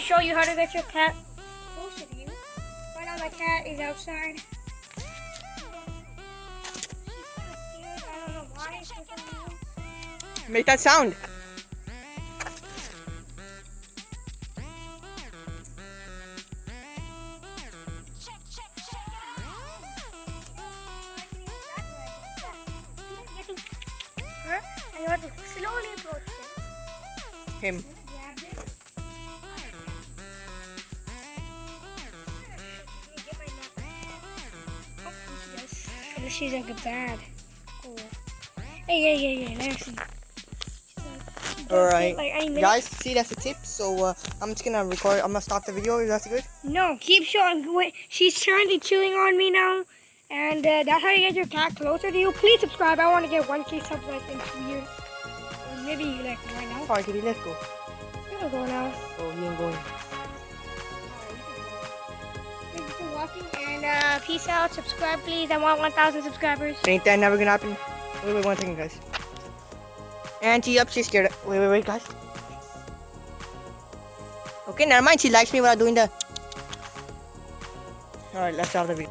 show you how to get your cat closer to you. Right now my cat is outside. She's kind of scared. I don't know why. For some reason. Make that sound. Her, and you have to slowly approach him. Him. Grab it. She's like a bad. Cool. Hey, nasty. Alright. Like 8 minutes. Guys, see, that's a tip. So I'm just gonna record. I'm gonna stop the video. Is that good? No, keep showing. Wait, she's currently chewing on me now. And that's how you get your cat closer to you. Please subscribe. I want to get 1K subs like in 2 years. Or maybe like right now. Alright, kitty, let's go. You're gonna go now. Oh, he ain't going. Thank you for watching. And peace out. Subscribe, please. I want 1,000 subscribers. Ain't that never gonna happen? Wait, 1 second, guys. Auntie up, she's scared. Wait, guys. Okay, never mind. She likes me while doing that. Alright, let's start the video.